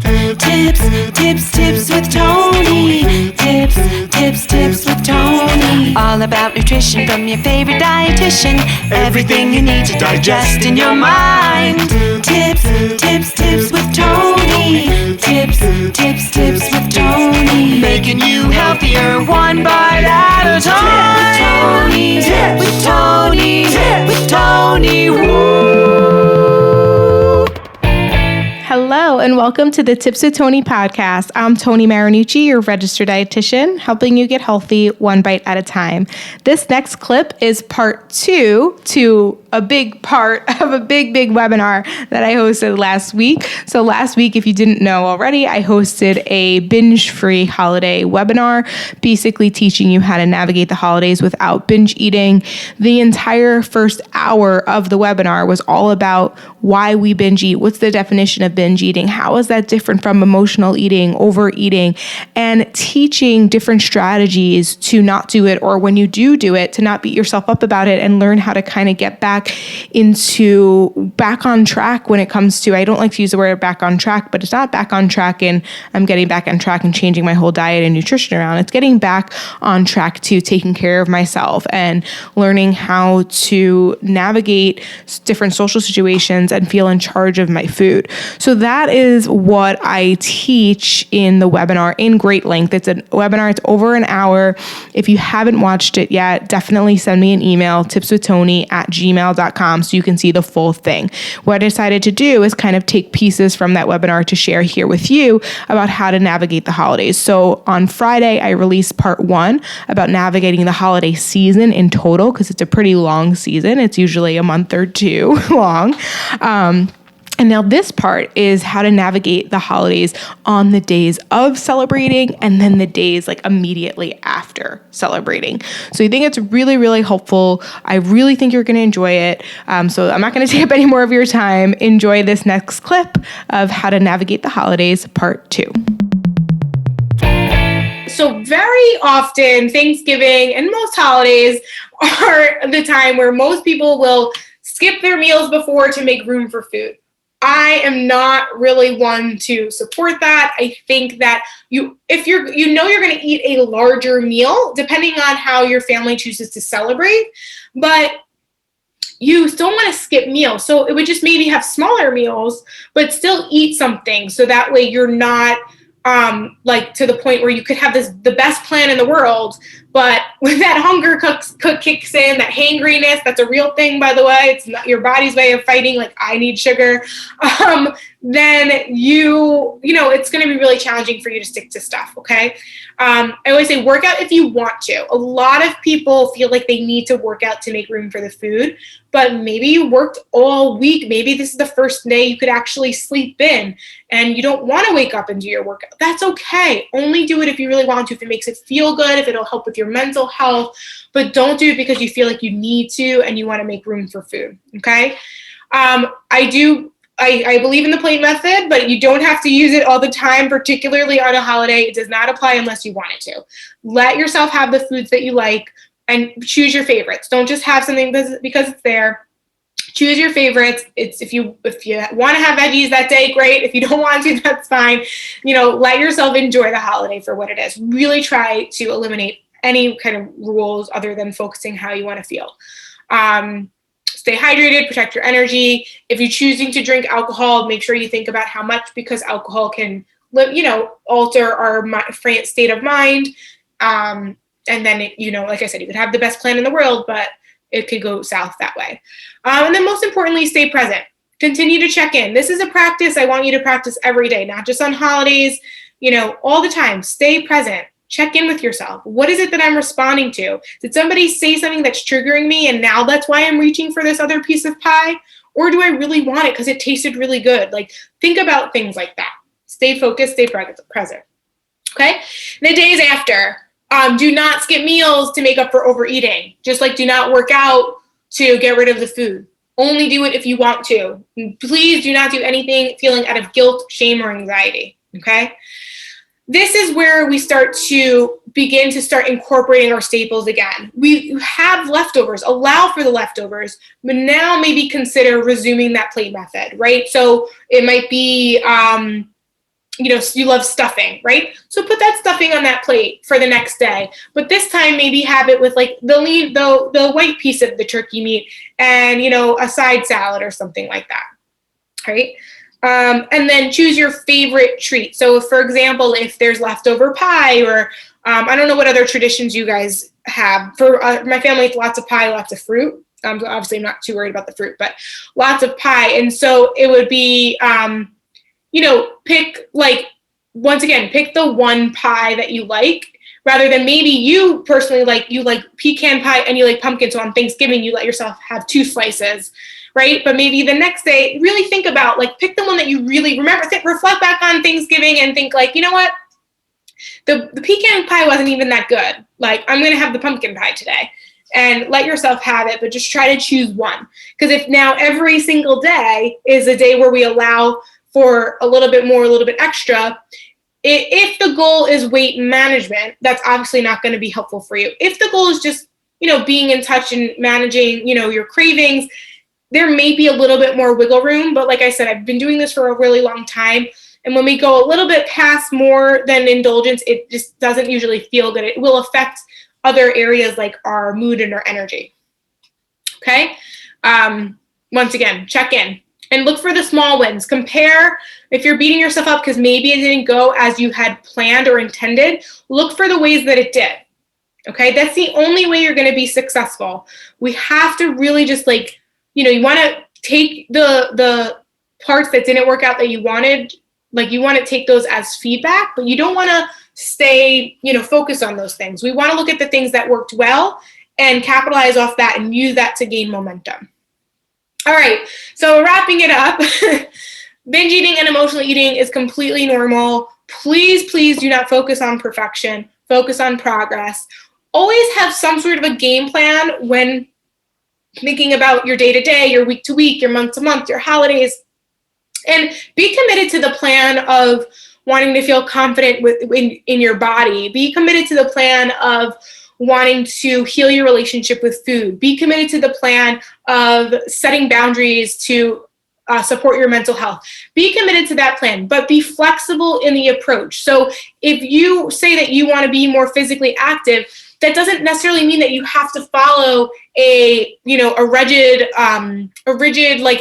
Tips with Tony. Tips with Tony. All about nutrition from your favorite dietitian. Everything you need to digest in your mind. Tips with Tony. Tips with Tony. Making you healthier one bite at a time. With Tony. Woo. Hello and welcome to the Tips with Tony podcast. I'm Tony Marinucci, your registered dietitian, helping you get healthy one bite at a time. This next clip is part 2 to a big part of a big webinar that I hosted last week. So last week, if you didn't know already, I hosted a binge-free holiday webinar, basically teaching you how to navigate the holidays without binge eating. The entire first hour of the webinar was all about why we binge eat, what's the definition of binge eating, how is that different from emotional eating, overeating, and teaching different strategies to not do it, or when you do it, to not beat yourself up about it and learn how to kind of get back on track when it comes to, I don't like to use the word back on track, but it's not back on track and I'm getting back on track and changing my whole diet and nutrition around. It's getting back on track to taking care of myself and learning how to navigate different social situations and feel in charge of my food. So that is what I teach in the webinar in great length. It's a webinar. It's over an hour. If you haven't watched it yet, definitely send me an email, tipswithtony@gmail.com, so you can see the full thing. What I decided to do is kind of take pieces from that webinar to share here with you about how to navigate the holidays. So on Friday, I released part 1 about navigating the holiday season in total, because it's a pretty long season. It's usually a month or 2 long. And now this part is how to navigate the holidays on the days of celebrating and then the days like immediately after celebrating. So I think it's really, really helpful. I really think you're going to enjoy it. So I'm not going to take up any more of your time. Enjoy this next clip of how to navigate the holidays, part 2. So very often Thanksgiving and most holidays are the time where most people will skip their meals before to make room for food. I am not really one to support that. I think that if you're going to eat a larger meal, depending on how your family chooses to celebrate, but you still want to skip meals. So it would just maybe have smaller meals, but still eat something. So that way you're not like to the point where you could have the best plan in the world, but when that hunger kicks in, that hangriness, that's a real thing, by the way. It's not your body's way of fighting, like I need sugar. Then it's going to be really challenging for you to stick to stuff. Okay. I always say work out if you want to. A lot of people feel like they need to work out to make room for the food, but maybe you worked all week. Maybe this is the first day you could actually sleep in and you don't want to wake up and do your workout. That's okay. Only do it if you really want to, if it makes it feel good, if it'll help with your mental health, but don't do it because you feel like you need to and you want to make room for food. Okay. I believe in the plate method, but you don't have to use it all the time, particularly on a holiday. It does not apply unless you want it to. Let yourself have the foods that you like and choose your favorites. Don't just have something because it's there. Choose your favorites. If you want to have veggies that day, great. If you don't want to, that's fine. Let yourself enjoy the holiday for what it is. Really try to eliminate any kind of rules other than focusing how you want to feel. Stay hydrated, protect your energy. If you're choosing to drink alcohol, make sure you think about how much, because alcohol can, alter our state of mind. And then, like I said, you could have the best plan in the world, but it could go south that way. And then most importantly, stay present. Continue to check in. This is a practice I want you to practice every day, not just on holidays, all the time. Stay present. Check in with yourself. What is it that I'm responding to? Did somebody say something that's triggering me and now that's why I'm reaching for this other piece of pie? Or do I really want it because it tasted really good? Like, think about things like that. Stay focused, stay present. Okay? The days after, do not skip meals to make up for overeating. Just like do not work out to get rid of the food. Only do it if you want to. Please do not do anything feeling out of guilt, shame, or anxiety. Okay? This is where we start incorporating our staples again. We have leftovers, allow for the leftovers, but now maybe consider resuming that plate method, right? So it might be you love stuffing, right? So put that stuffing on that plate for the next day. But this time, maybe have it with like the white piece of the turkey meat and, a side salad or something like that, right? And then choose your favorite treat. So, for example, if there's leftover pie or I don't know what other traditions you guys have. For my family, it's lots of pie, lots of fruit. Obviously, I'm not too worried about the fruit, but lots of pie. And so it would be, pick pick the one pie that you like, rather than maybe you personally you like pecan pie and you like pumpkin. So on Thanksgiving, you let yourself have 2 slices, right? But maybe the next day, really think about, pick the one that you really remember. Reflect back on Thanksgiving and think, you know what? The pecan pie wasn't even that good. I'm going to have the pumpkin pie today. And let yourself have it, but just try to choose one. Because if now every single day is a day where we allow for a little bit more, a little bit extra, if the goal is weight management, that's obviously not going to be helpful for you. If the goal is just, being in touch and managing, your cravings, there may be a little bit more wiggle room. But like I said, I've been doing this for a really long time. And when we go a little bit past more than indulgence, it just doesn't usually feel good. It will affect other areas like our mood and our energy. Okay. Once again, check in and look for the small wins. Compare if you're beating yourself up because maybe it didn't go as you had planned or intended. Look for the ways that it did. Okay. That's the only way you're going to be successful. We have to really just you want to take the parts that didn't work out that you wanted. You want to take those as feedback, but you don't want to stay, focused on those things. We want to look at the things that worked well and capitalize off that and use that to gain momentum. All right, so wrapping it up, binge eating and emotional eating is completely normal. Please, please do not focus on perfection. Focus on progress. Always have some sort of a game plan when thinking about your day-to-day, your week-to-week, your month-to-month, your holidays. And be committed to the plan of wanting to feel confident in your body. Be committed to the plan of wanting to heal your relationship with food. Be committed to the plan of setting boundaries to support your mental health. Be committed to that plan, but be flexible in the approach. So if you say that you want to be more physically active, that doesn't necessarily mean that you have to follow a rigid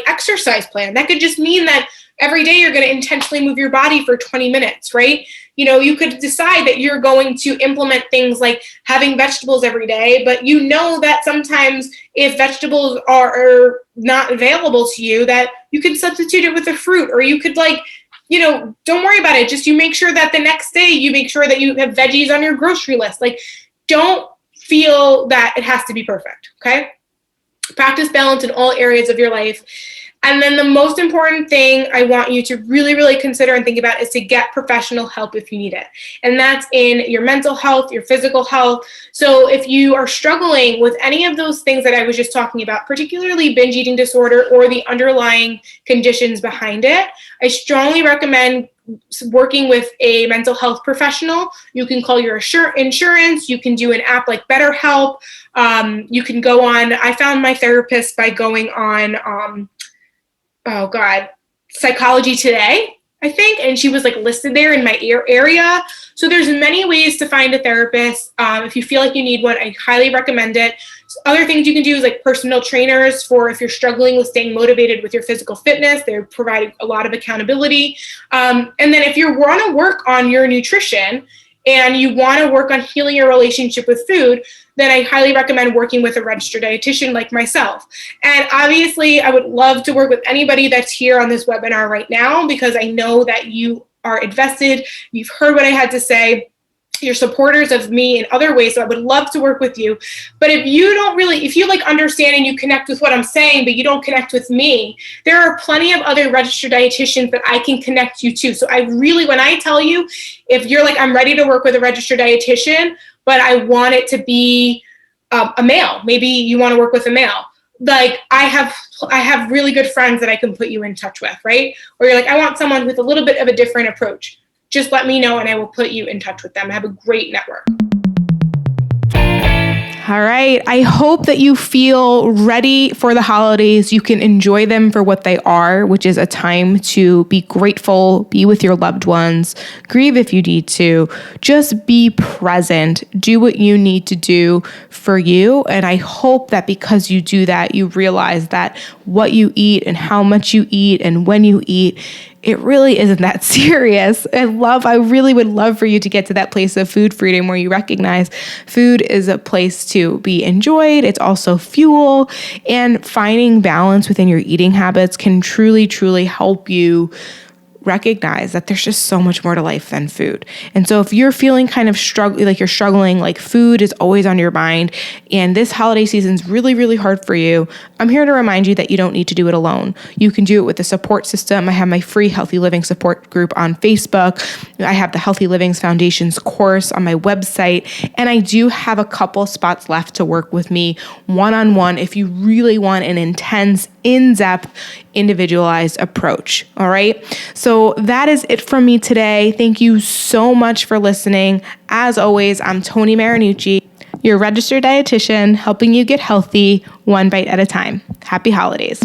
exercise plan. That could just mean that every day you're going to intentionally move your body for 20 minutes, right? You could decide that you're going to implement things like having vegetables every day, but that sometimes if vegetables are not available to you, that you can substitute it with a fruit, or you could don't worry about it. Just you make sure that the next day you make sure that you have veggies on your grocery list. Don't feel that it has to be perfect, okay? Practice balance in all areas of your life. And then the most important thing I want you to really, really consider and think about is to get professional help if you need it. And that's in your mental health, your physical health. So if you are struggling with any of those things that I was just talking about, particularly binge eating disorder or the underlying conditions behind it, I strongly recommend working with a mental health professional. You can call your insurance. You can do an app like BetterHelp. You can go on. I found my therapist by going on, Psychology Today, I think, and she was listed there in my area. So there's many ways to find a therapist. If you feel like you need one, I highly recommend it. Other things you can do is personal trainers for if you're struggling with staying motivated with your physical fitness. They're providing a lot of accountability. And then if you want to work on your nutrition and you want to work on healing your relationship with food, then I highly recommend working with a registered dietitian like myself. And obviously, I would love to work with anybody that's here on this webinar right now, because I know that you are invested. You've heard what I had to say. You're supporters of me in other ways, so I would love to work with you. But if you understand and you connect with what I'm saying, but you don't connect with me, there are plenty of other registered dietitians that I can connect you to. So when I tell you, if you're I'm ready to work with a registered dietitian, but I want it to be a male, maybe you want to work with a male. I have really good friends that I can put you in touch with, right? Or you're I want someone with a little bit of a different approach. Just let me know and I will put you in touch with them. I have a great network. All right. I hope that you feel ready for the holidays. You can enjoy them for what they are, which is a time to be grateful, be with your loved ones, grieve if you need to, just be present, do what you need to do for you. And I hope that because you do that, you realize that what you eat and how much you eat and when you eat, it really isn't that serious. I really would love for you to get to that place of food freedom where you recognize food is a place to be enjoyed. It's also fuel, and finding balance within your eating habits can truly, truly help you recognize that there's just so much more to life than food. And so if you're feeling kind of struggling, like food is always on your mind, and this holiday season's really, really hard for you, I'm here to remind you that you don't need to do it alone. You can do it with a support system. I have my free Healthy Living support group on Facebook. I have the Healthy Livings Foundation's course on my website, and I do have a couple spots left to work with me one-on-one if you really want an intense, in-depth, individualized approach. All right. So that is it from me today. Thank you so much for listening. As always, I'm Toni Marinucci, your registered dietitian, helping you get healthy one bite at a time. Happy holidays.